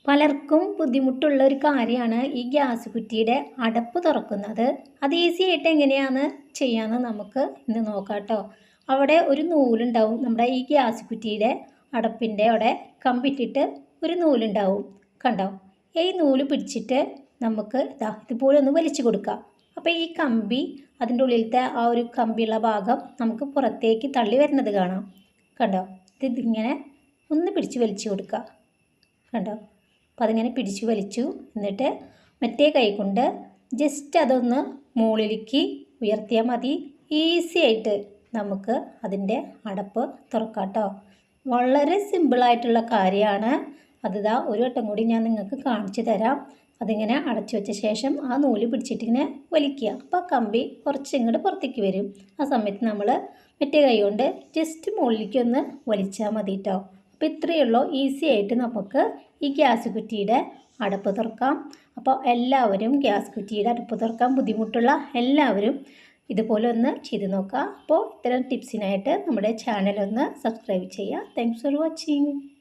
പലർക്കും ബുദ്ധിമുട്ടുള്ള ഒരു കാര്യമാണ് ഈ ഗ്യാസ് കുറ്റിയുടെ അടപ്പ് തുറക്കുന്നത്. അത് ഈസി ആയിട്ട് എങ്ങനെയാണ് ചെയ്യാമെന്ന് നമുക്ക് ഇന്ന് നോക്കാം കേട്ടോ. അവിടെ ഒരു നൂലുണ്ടാവും, നമ്മുടെ ഈ ഗ്യാസ് കുറ്റിയുടെ അടപ്പിൻ്റെ അവിടെ കമ്പിട്ടിട്ട് ഒരു നൂലുണ്ടാവും, കണ്ടോ? ഈ നൂല് പിടിച്ചിട്ട് നമുക്ക് ഇതുപോലെ ഒന്ന് വലിച്ചു കൊടുക്കാം. അപ്പോൾ ഈ കമ്പി, അതിൻ്റെ ഉള്ളിലത്തെ ആ ഒരു കമ്പിയുള്ള ഭാഗം നമുക്ക് പുറത്തേക്ക് തള്ളി വരുന്നത് കാണാം, കണ്ടോ? ഇതിങ്ങനെ ഒന്ന് പിടിച്ച് വലിച്ചു കൊടുക്കുക, കണ്ടോ? അപ്പോൾ അതിങ്ങനെ പിടിച്ചു വലിച്ചു. എന്നിട്ട് മറ്റേ കൈ കൊണ്ട് ജസ്റ്റ് അതൊന്ന് മുകളിലേക്ക് ഉയർത്തിയാൽ മതി. ഈസി ആയിട്ട് നമുക്ക് അതിൻ്റെ അടപ്പ് തുറക്കാം കേട്ടോ. വളരെ സിമ്പിളായിട്ടുള്ള കാര്യമാണ്. അതിതാ ഒരു വട്ടം കൂടി ഞാൻ നിങ്ങൾക്ക് കാണിച്ചു തരാം. അതിങ്ങനെ അടച്ചു വെച്ച ശേഷം ആ നൂല് പിടിച്ചിട്ടിങ്ങനെ വലിക്കുക. അപ്പോൾ കമ്പി കുറച്ച് ഇങ്ങോട്ട് പുറത്തേക്ക് വരും. ആ സമയത്ത് നമ്മൾ മറ്റേ കൈ കൊണ്ട് ജസ്റ്റ് മുകളിലേക്ക് ഒന്ന് വലിച്ചാൽ മതി കേട്ടോ. അപ്പോൾ ഇത്രയേ ഉള്ളൂ. ഈസി ആയിട്ട് നമുക്ക് ഈ ഗ്യാസ് കുറ്റിയുടെ അടപ്പ് തുറക്കാം. അപ്പോൾ എല്ലാവരും ഗ്യാസ് കുറ്റിയുടെ അടപ്പ് തുറക്കാൻ ബുദ്ധിമുട്ടുള്ള എല്ലാവരും ഇതുപോലെ ഒന്ന് ചെയ്ത് നോക്കുക. അപ്പോൾ ഇത്തരം ടിപ്സിനായിട്ട് നമ്മുടെ ചാനൽ ഒന്ന് സബ്സ്ക്രൈബ് ചെയ്യുക. Thanks for watching.